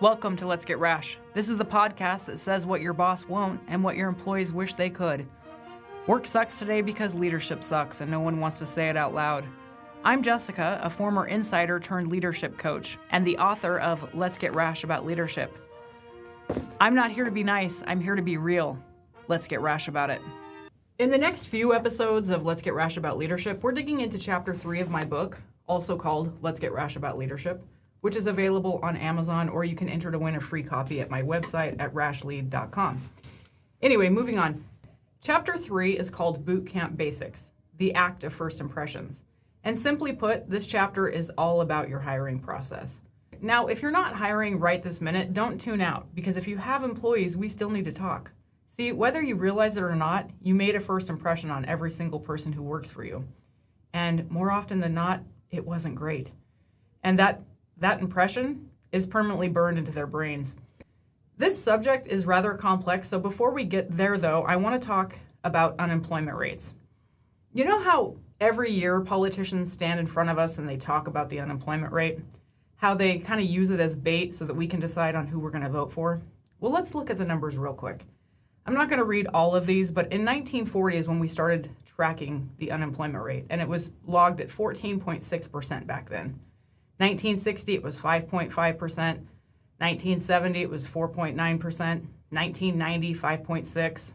Welcome to Let's Get Rash. This is the podcast that says what your boss won't and what your employees wish they could. Work sucks today because leadership sucks and no one wants to say it out loud. I'm Jessica, a former insider turned leadership coach and the author of Let's Get Rash about leadership. I'm not here to be nice, I'm here to be real. Let's get rash about it. In the next few episodes of Let's Get Rash about leadership, we're digging into chapter 3 of my book, also called Let's Get Rash about leadership, which is available on Amazon, or you can enter to win a free copy at my website at rashlead.com. Anyway, moving on. Chapter 3 is called Boot Camp Basics, the Act of First Impressions. And simply put, this chapter is all about your hiring process. Now, if you're not hiring right this minute, don't tune out, because if you have employees, we still need to talk. See, whether you realize it or not, you made a first impression on every single person who works for you. And more often than not, it wasn't great. And that impression is permanently burned into their brains. This subject is rather complex, so before we get there, though, I want to talk about unemployment rates. You know how every year politicians stand in front of us and they talk about the unemployment rate? How they kind of use it as bait so that we can decide on who we're going to vote for? Well, let's look at the numbers real quick. I'm not going to read all of these, but in 1940 is when we started tracking the unemployment rate, and it was logged at 14.6% back then. 1960, it was 5.5%. 1970, it was 4.9%. 1990, 5.6%.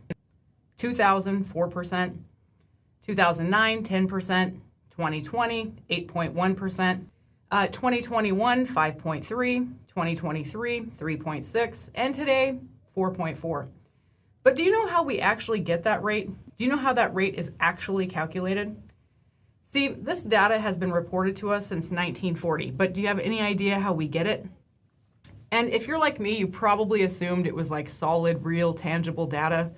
2000, 4%. 2009, 10%. 2020, 8.1%. 2021, 5.3%. 2023, 3.6%. And today, 4.4%. But do you know how we actually get that rate? Do you know how that rate is actually calculated? See, this data has been reported to us since 1940, but do you have any idea how we get it? And if you're like me, you probably assumed it was like solid, real, tangible data,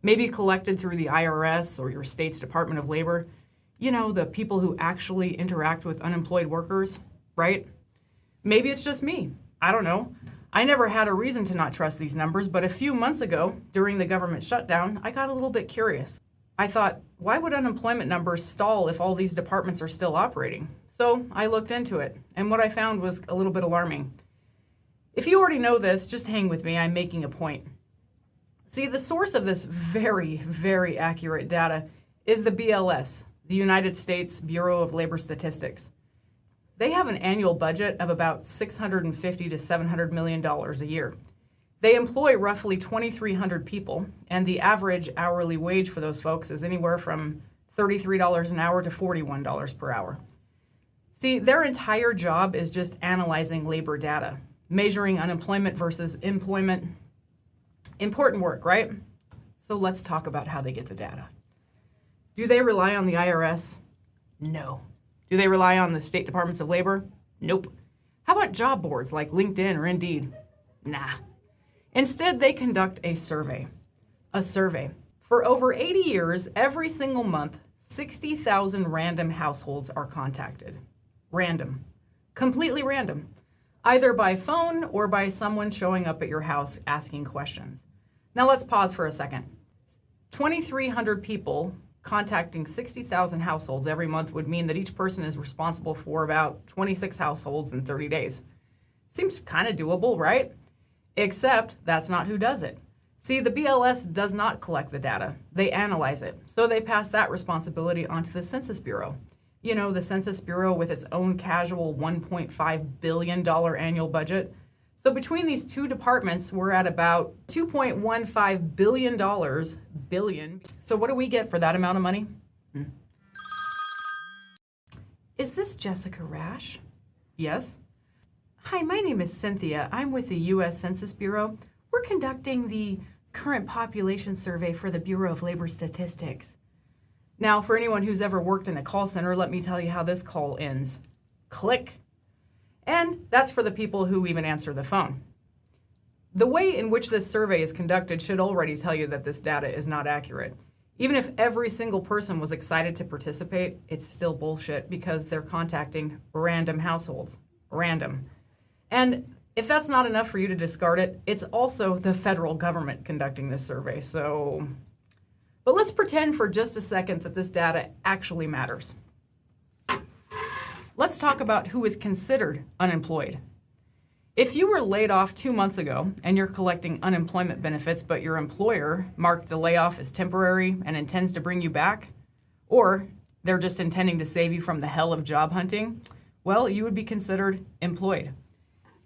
maybe collected through the IRS or your state's Department of Labor. You know, the people who actually interact with unemployed workers, right? Maybe it's just me. I don't know. I never had a reason to not trust these numbers, but a few months ago, during the government shutdown, I got a little bit curious. I thought, why would unemployment numbers stall if all these departments are still operating? So I looked into it, and what I found was a little bit alarming. If you already know this, just hang with me, I'm making a point. See, the source of this very, very accurate data is the BLS, the United States Bureau of Labor Statistics. They have an annual budget of about $650 to $700 million a year. They employ roughly 2,300 people, and the average hourly wage for those folks is anywhere from $33 an hour to $41 per hour. See, their entire job is just analyzing labor data, measuring unemployment versus employment. Important work, right? So let's talk about how they get the data. Do they rely on the IRS? No. Do they rely on the state departments of labor? Nope. How about job boards like LinkedIn or Indeed? Nah. Instead, they conduct a survey. A survey. For over 80 years, every single month, 60,000 random households are contacted. Random. Completely random. Either by phone or by someone showing up at your house asking questions. Now let's pause for a second. 2,300 people contacting 60,000 households every month would mean that each person is responsible for about 26 households in 30 days. Seems kind of doable, right? Except that's not who does it. See, the BLS does not collect the data. They analyze it. So they pass that responsibility onto the Census Bureau. You know, the Census Bureau with its own casual $1.5 billion annual budget. So between these two departments, we're at about $2.15 billion. So what do we get for that amount of money? Is this Jessica Rash? Yes. Hi, my name is Cynthia. I'm with the U.S. Census Bureau. We're conducting the current population survey for the Bureau of Labor Statistics. Now, for anyone who's ever worked in a call center, let me tell you how this call ends. Click. And that's for the people who even answer the phone. The way in which this survey is conducted should already tell you that this data is not accurate. Even if every single person was excited to participate, it's still bullshit because they're contacting random households. Random. And if that's not enough for you to discard it, it's also the federal government conducting this survey. But let's pretend for just a second that this data actually matters. Let's talk about who is considered unemployed. If you were laid off 2 months ago and you're collecting unemployment benefits, but your employer marked the layoff as temporary and intends to bring you back, or they're just intending to save you from the hell of job hunting, well, you would be considered employed.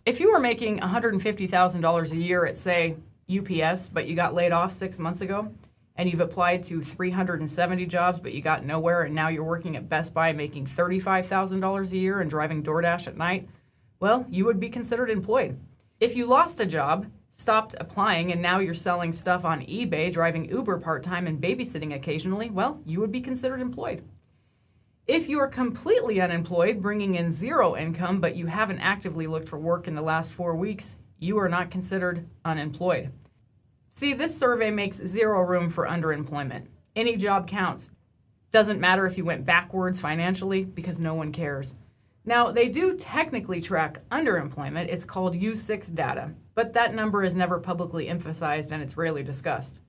If you were making $150,000 a year at, say, UPS, but you got laid off 6 months ago, and you've applied to 370 jobs, but you got nowhere, and now you're working at Best Buy making $35,000 a year and driving DoorDash at night, well, you would be considered employed. If you lost a job, stopped applying, and now you're selling stuff on eBay, driving Uber part-time and babysitting occasionally, well, you would be considered employed. If you are completely unemployed, bringing in zero income, but you haven't actively looked for work in the last 4 weeks, you are not considered unemployed. See, this survey makes zero room for underemployment. Any job counts. Doesn't matter if you went backwards financially, because no one cares. Now, they do technically track underemployment. It's called U6 data, but that number is never publicly emphasized and it's rarely discussed.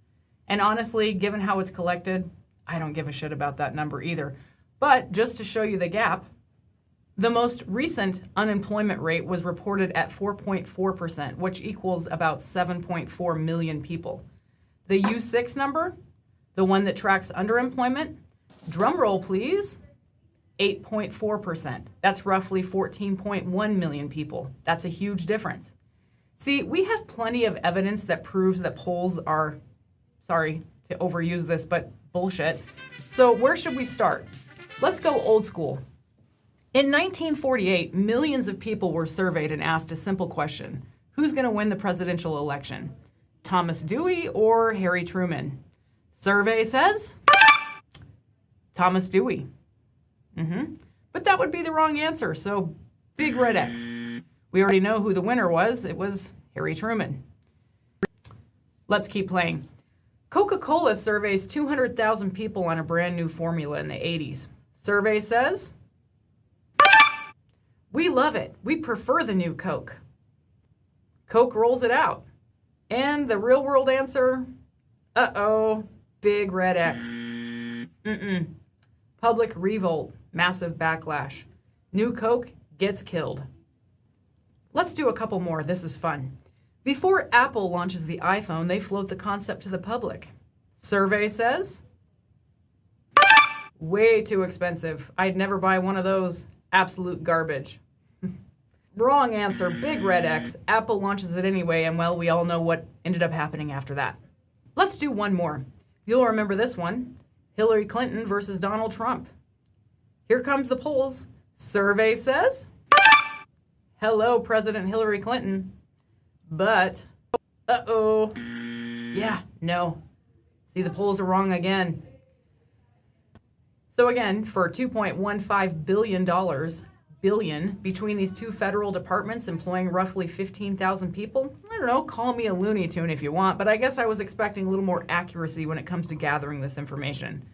And honestly, given how it's collected, I don't give a shit about that number either. But just to show you the gap, the most recent unemployment rate was reported at 4.4%, which equals about 7.4 million people. The U6 number, the one that tracks underemployment, drum roll please, 8.4%. That's roughly 14.1 million people. That's a huge difference. See, we have plenty of evidence that proves that polls are, sorry to overuse this, but bullshit. So where should we start? Let's go old school. In 1948, millions of people were surveyed and asked a simple question. Who's going to win the presidential election? Thomas Dewey or Harry Truman? Survey says Thomas Dewey. But that would be the wrong answer, so big red X. We already know who the winner was. It was Harry Truman. Let's keep playing. Coca-Cola surveys 200,000 people on a brand new formula in the 80s. Survey says, we love it. We prefer the new Coke. Coke rolls it out. And the real world answer, big red X. Public revolt, massive backlash. New Coke gets killed. Let's do a couple more. This is fun. Before Apple launches the iPhone, they float the concept to the public. Survey says, way too expensive. I'd never buy one of those. Absolute garbage. Wrong answer, big red X. Apple launches it anyway, and well, we all know what ended up happening after that. Let's do one more. You'll remember this one. Hillary Clinton versus Donald Trump. Here comes the polls. Survey says, hello, President Hillary Clinton. But, yeah, no. See, the polls are wrong again. So again, for $2.15 billion between these two federal departments employing roughly 15,000 people, I don't know, call me a Looney Tune if you want, but I guess I was expecting a little more accuracy when it comes to gathering this information.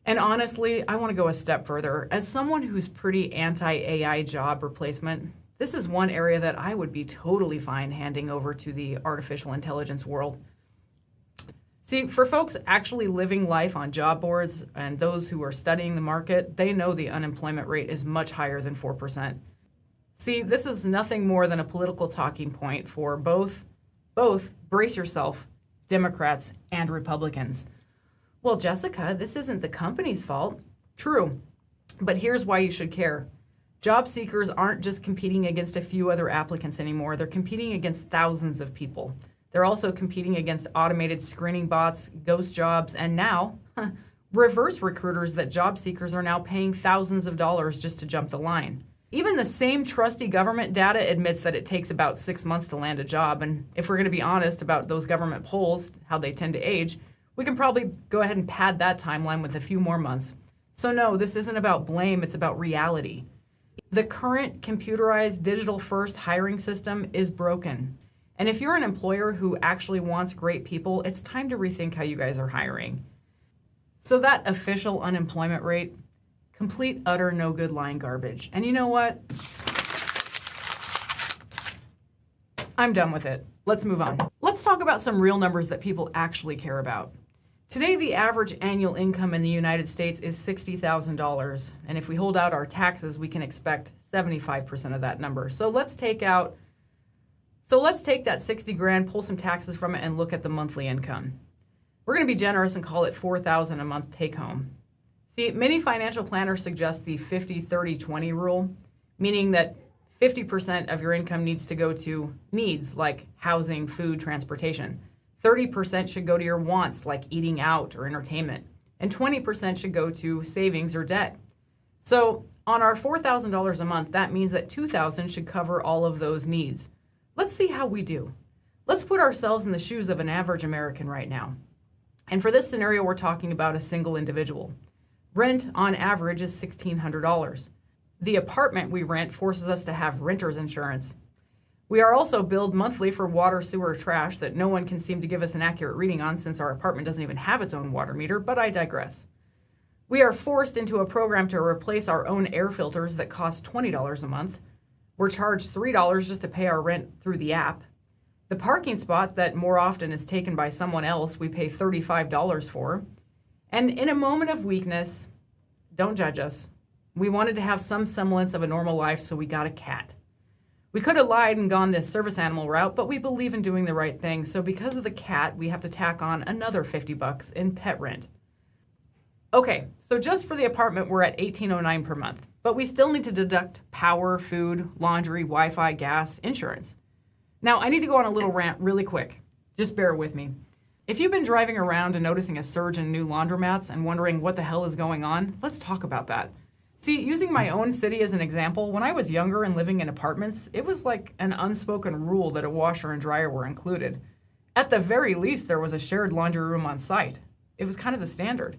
And honestly, I want to go a step further. As someone who's pretty anti-AI job replacement, this is one area that I would be totally fine handing over to the artificial intelligence world. See, for folks actually living life on job boards and those who are studying the market, they know the unemployment rate is much higher than 4%. See, this is nothing more than a political talking point for both, brace yourself, Democrats and Republicans. Well, Jessica, this isn't the company's fault. True, but here's why you should care. Job seekers aren't just competing against a few other applicants anymore. They're competing against thousands of people. They're also competing against automated screening bots, ghost jobs, and now reverse recruiters that job seekers are now paying thousands of dollars just to jump the line. Even the same trusty government data admits that it takes about 6 months to land a job. And if we're going to be honest about those government polls, how they tend to age, we can probably go ahead and pad that timeline with a few more months. So no, this isn't about blame, it's about reality. The current computerized digital-first hiring system is broken. And if you're an employer who actually wants great people, it's time to rethink how you guys are hiring. So that official unemployment rate, complete, utter, no good line garbage. And you know what? I'm done with it. Let's move on. Let's talk about some real numbers that people actually care about. Today, the average annual income in the United States is $60,000. And if we hold out our taxes, we can expect 75% of that number. So let's take out So let's take that 60 grand, pull some taxes from it, and look at the monthly income. We're going to be generous and call it $4,000 a month take home. See, many financial planners suggest the 50-30-20 rule, meaning that 50% of your income needs to go to needs like housing, food, transportation. 30% should go to your wants like eating out or entertainment. And 20% should go to savings or debt. So on our $4,000 a month, that means that $2,000 should cover all of those needs. Let's see how we do. Let's put ourselves in the shoes of an average American right now. And for this scenario, we're talking about a single individual. Rent on average is $1,600. The apartment we rent forces us to have renter's insurance. We are also billed monthly for water, sewer, trash that no one can seem to give us an accurate reading on since our apartment doesn't even have its own water meter, but I digress. We are forced into a program to replace our own air filters that cost $20 a month. We're charged $3 just to pay our rent through the app. The parking spot that more often is taken by someone else, we pay $35 for. And in a moment of weakness, don't judge us, we wanted to have some semblance of a normal life, so we got a cat. We could have lied and gone the service animal route, but we believe in doing the right thing, so because of the cat, we have to tack on another $50 in pet rent. Okay, so just for the apartment, we're at $1,809 per month, but we still need to deduct power, food, laundry, Wi-Fi, gas, insurance. Now, I need to go on a little rant really quick. Just bear with me. If you've been driving around and noticing a surge in new laundromats and wondering what the hell is going on, let's talk about that. See, using my own city as an example, when I was younger and living in apartments, it was like an unspoken rule that a washer and dryer were included. At the very least, there was a shared laundry room on site. It was kind of the standard.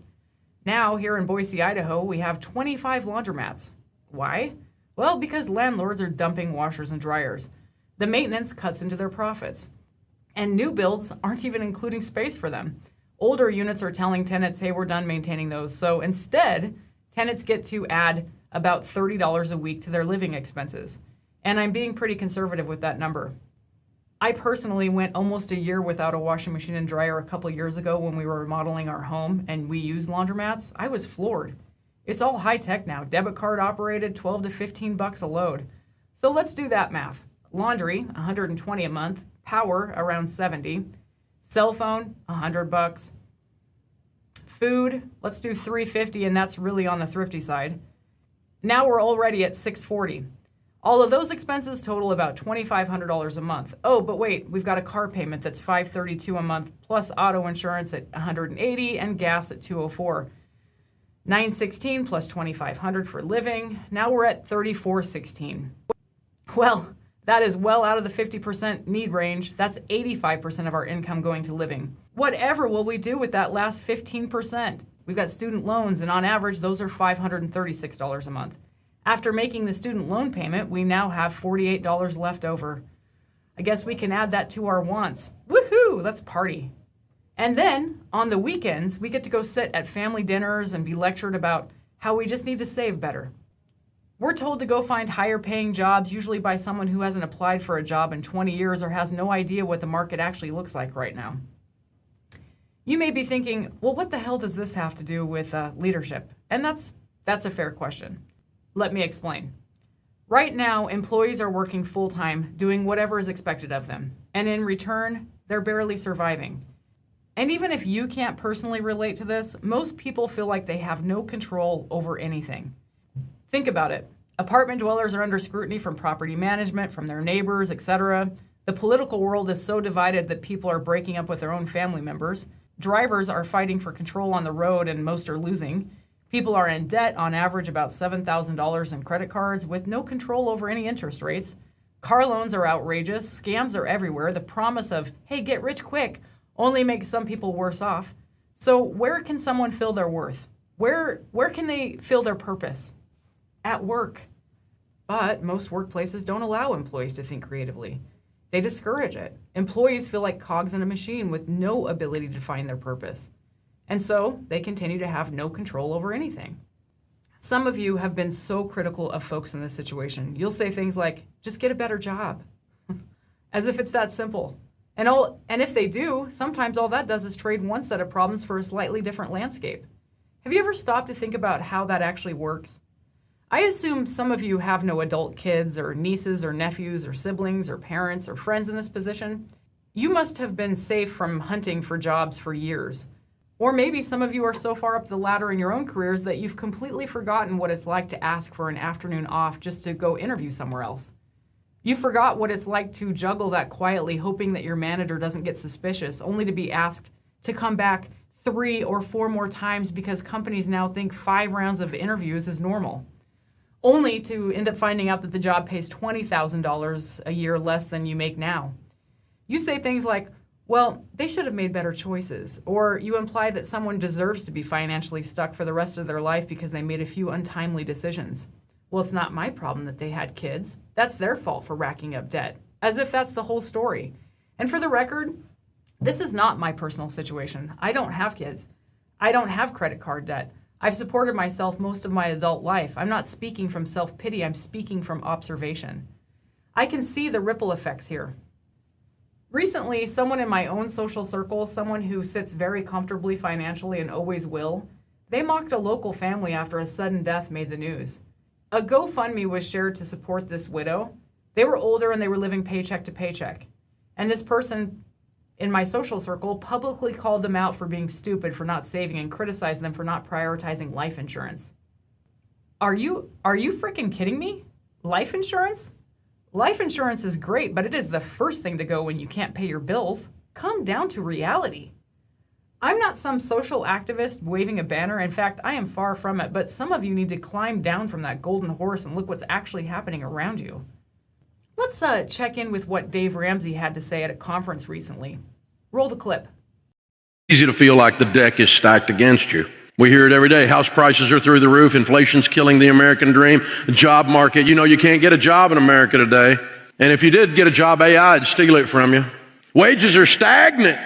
Now, here in Boise, Idaho, we have 25 laundromats. Why? Well, because landlords are dumping washers and dryers. The maintenance cuts into their profits. And new builds aren't even including space for them. Older units are telling tenants, hey, we're done maintaining those. So instead, tenants get to add about $30 a week to their living expenses. And I'm being pretty conservative with that number. I personally went almost a year without a washing machine and dryer a couple years ago when we were remodeling our home and we used laundromats. I was floored. It's all high tech now. Debit card operated, $12 to $15 a load. So let's do that math. Laundry, $120 a month. Power, around $70. Cell phone, $100. Food, let's do $350, and that's really on the thrifty side. Now we're already at $640. All of those expenses total about $2,500 a month. Oh, but wait, we've got a car payment that's $532 a month, plus auto insurance at $180 and gas at $204. $916 plus $2,500 for living. Now we're at $3,416. Well, that is well out of the 50% need range. That's 85% of our income going to living. Whatever will we do with that last 15%? We've got student loans, and on average, those are $536 a month. After making the student loan payment, we now have $48 left over. I guess we can add that to our wants. Woohoo! Let's party. And then, on the weekends, we get to go sit at family dinners and be lectured about how we just need to save better. We're told to go find higher paying jobs, usually by someone who hasn't applied for a job in 20 years or has no idea what the market actually looks like right now. You may be thinking, well, what the hell does this have to do with leadership? And that's a fair question. Let me explain. Right now, employees are working full-time, doing whatever is expected of them. And in return, they're barely surviving. And even if you can't personally relate to this, most people feel like they have no control over anything. Think about it. Apartment dwellers are under scrutiny from property management, from their neighbors, etc. The political world is so divided that people are breaking up with their own family members. Drivers are fighting for control on the road and most are losing. People are in debt, on average about $7,000 in credit cards, with no control over any interest rates. Car loans are outrageous. Scams are everywhere. The promise of, hey, get rich quick, only makes some people worse off. So where can someone feel their worth? Where can they feel their purpose? At work. But most workplaces don't allow employees to think creatively. They discourage it. Employees feel like cogs in a machine with no ability to find their purpose. And so they continue to have no control over anything. Some of you have been so critical of folks in this situation. You'll say things like, just get a better job. As if it's that simple. And if they do, sometimes all that does is trade one set of problems for a slightly different landscape. Have you ever stopped to think about how that actually works? I assume some of you have no adult kids or nieces or nephews or siblings or parents or friends in this position. You must have been safe from hunting for jobs for years. Or maybe some of you are so far up the ladder in your own careers that you've completely forgotten what it's like to ask for an afternoon off just to go interview somewhere else. You forgot what it's like to juggle that quietly, hoping that your manager doesn't get suspicious, only to be asked to come back 3 or 4 more times because companies now think 5 rounds of interviews is normal, only to end up finding out that the job pays $20,000 a year less than you make now. You say things like, well, they should have made better choices, or you imply that someone deserves to be financially stuck for the rest of their life because they made a few untimely decisions. Well, it's not my problem that they had kids. That's their fault for racking up debt, as if that's the whole story. And for the record, this is not my personal situation. I don't have kids. I don't have credit card debt. I've supported myself most of my adult life. I'm not speaking from self-pity. I'm speaking from observation. I can see the ripple effects here. Recently, someone in my own social circle, someone who sits very comfortably financially and always will, they mocked a local family after a sudden death made the news. A GoFundMe was shared to support this widow. They were older and they were living paycheck to paycheck. And this person in my social circle publicly called them out for being stupid for not saving and criticized them for not prioritizing life insurance. Are you freaking kidding me? Life insurance? Life insurance is great, but it is the first thing to go when you can't pay your bills. Come down to reality. I'm not some social activist waving a banner. In fact, I am far from it, but some of you need to climb down from that golden horse and look what's actually happening around you. Let's check in with what Dave Ramsey had to say at a conference recently. Roll the clip. Easy to feel like the deck is stacked against you. We hear it every day. House prices are through the roof. Inflation's killing the American dream. The job market. You know, you can't get a job in America today. And if you did get a job, AI'd steal it from you. Wages are stagnant.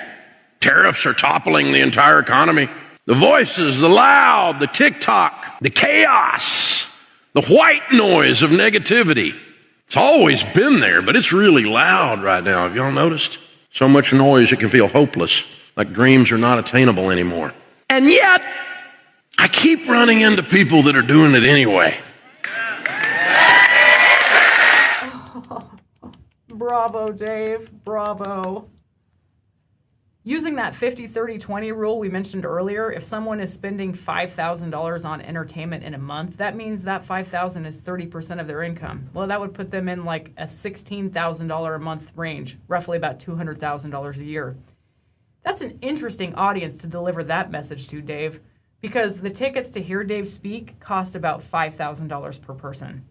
Tariffs are toppling the entire economy. The voices, the loud, the TikTok, the chaos, the white noise of negativity. It's always been there, but it's really loud right now. Have y'all noticed? So much noise it can feel hopeless, like dreams are not attainable anymore. And yet, I keep running into people that are doing it anyway. Oh, bravo, Dave. Bravo. Using that 50-30-20 rule we mentioned earlier, if someone is spending $5,000 on entertainment in a month, that means that $5,000 is 30% of their income. Well, that would put them in like a $16,000 a month range, roughly about $200,000 a year. That's an interesting audience to deliver that message to, Dave, because the tickets to hear Dave speak cost about $5,000 per person.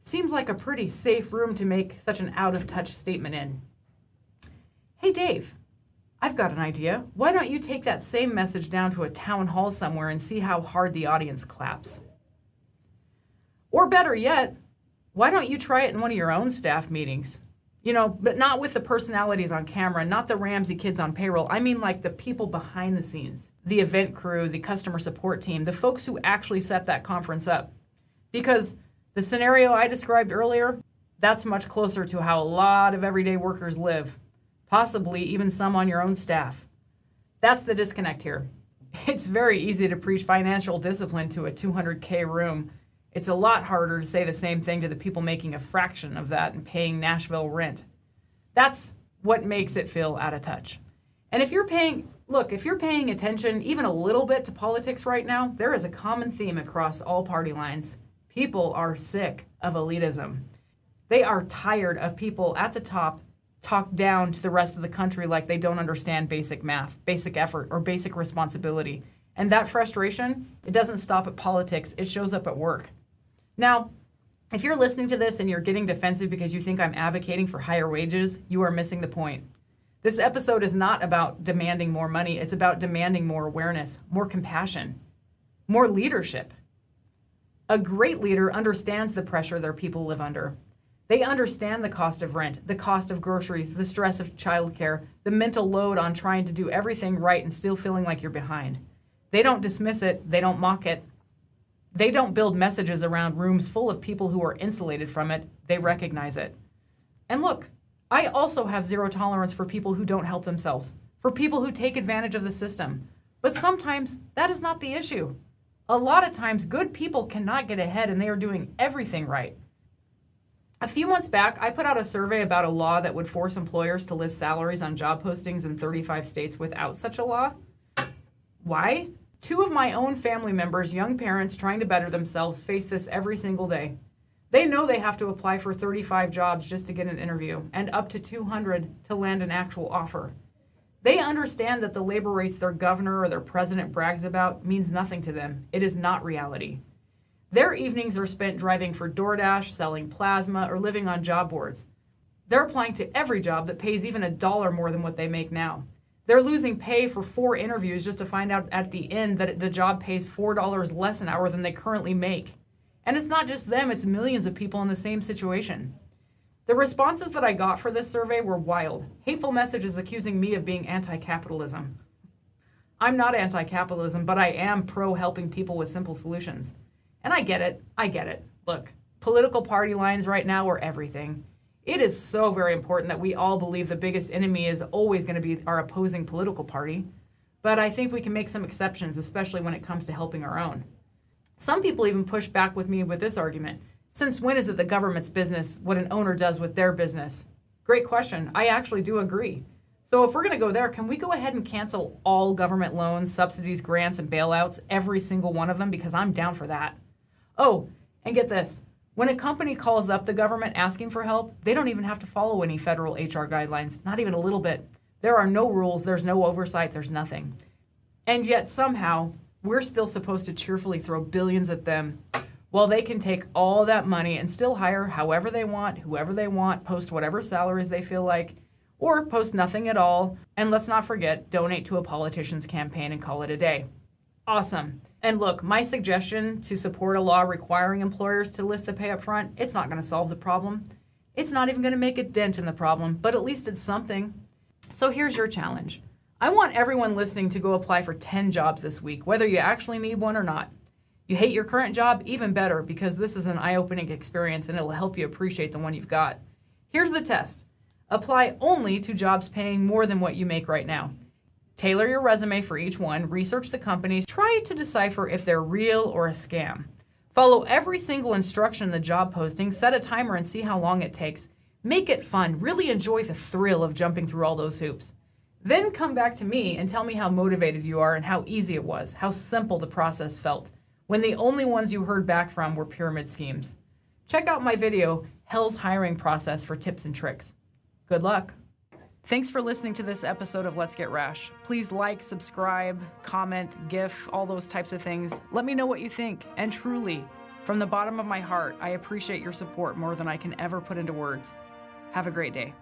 Seems like a pretty safe room to make such an out-of-touch statement in. Hey, Dave. I've got an idea. Why don't you take that same message down to a town hall somewhere and see how hard the audience claps? Or better yet, why don't you try it in one of your own staff meetings? You know, but not with the personalities on camera, not the Ramsey kids on payroll. I mean like the people behind the scenes, the event crew, the customer support team, the folks who actually set that conference up. Because the scenario I described earlier, that's much closer to how a lot of everyday workers live. Possibly even some on your own staff. That's the disconnect here. It's very easy to preach financial discipline to a 200K room. It's a lot harder to say the same thing to the people making a fraction of that and paying Nashville rent. That's what makes it feel out of touch. And if you're paying attention even a little bit to politics right now, there is a common theme across all party lines. People are sick of elitism. They are tired of people at the top talk down to the rest of the country like they don't understand basic math, basic effort, or basic responsibility. And that frustration, it doesn't stop at politics, it shows up at work. Now, if you're listening to this and you're getting defensive because you think I'm advocating for higher wages, you are missing the point. This episode is not about demanding more money, it's about demanding more awareness, more compassion, more leadership. A great leader understands the pressure their people live under. They understand the cost of rent, the cost of groceries, the stress of childcare, the mental load on trying to do everything right and still feeling like you're behind. They don't dismiss it. They don't mock it. They don't build messages around rooms full of people who are insulated from it. They recognize it. And look, I also have zero tolerance for people who don't help themselves, for people who take advantage of the system. But sometimes that is not the issue. A lot of times, good people cannot get ahead and they are doing everything right. A few months back, I put out a survey about a law that would force employers to list salaries on job postings in 35 states without such a law. Why? 2 of my own family members, young parents trying to better themselves, face this every single day. They know they have to apply for 35 jobs just to get an interview and up to 200 to land an actual offer. They understand that the labor rates their governor or their president brags about means nothing to them. It is not reality. Their evenings are spent driving for DoorDash, selling plasma, or living on job boards. They're applying to every job that pays even $1 more than what they make now. They're losing pay for 4 interviews just to find out at the end that the job pays $4 less an hour than they currently make. And it's not just them, it's millions of people in the same situation. The responses that I got for this survey were wild. Hateful messages accusing me of being anti-capitalism. I'm not anti-capitalism, but I am pro-helping people with simple solutions. And I get it. Look, political party lines right now are everything. It is so very important that we all believe the biggest enemy is always going to be our opposing political party. But I think we can make some exceptions, especially when it comes to helping our own. Some people even push back with me with this argument. Since when is it the government's business what an owner does with their business? Great question. I actually do agree. So if we're going to go there, can we go ahead and cancel all government loans, subsidies, grants, and bailouts, every single one of them? Because I'm down for that. Oh, and get this. When a company calls up the government asking for help, they don't even have to follow any federal HR guidelines, not even a little bit. There are no rules, there's no oversight, there's nothing. And yet somehow, we're still supposed to cheerfully throw billions at them while they can take all that money and still hire however they want, whoever they want, post whatever salaries they feel like, or post nothing at all. And let's not forget, donate to a politician's campaign and call it a day. Awesome. And look, my suggestion to support a law requiring employers to list the pay up front, it's not going to solve the problem. It's not even going to make a dent in the problem, but at least it's something. So here's your challenge. I want everyone listening to go apply for 10 jobs this week, whether you actually need one or not. You hate your current job? Even better, because this is an eye-opening experience and it'll help you appreciate the one you've got. Here's the test. Apply only to jobs paying more than what you make right now. Tailor your resume for each one, research the companies, try to decipher if they're real or a scam. Follow every single instruction in the job posting, set a timer and see how long it takes. Make it fun, really enjoy the thrill of jumping through all those hoops. Then come back to me and tell me how motivated you are and how easy it was, how simple the process felt, when the only ones you heard back from were pyramid schemes. Check out my video, Hell's Hiring Process, for tips and tricks. Good luck. Thanks for listening to this episode of Let's Get Rash. Please like, subscribe, comment, GIF, all those types of things. Let me know what you think. And truly, from the bottom of my heart, I appreciate your support more than I can ever put into words. Have a great day.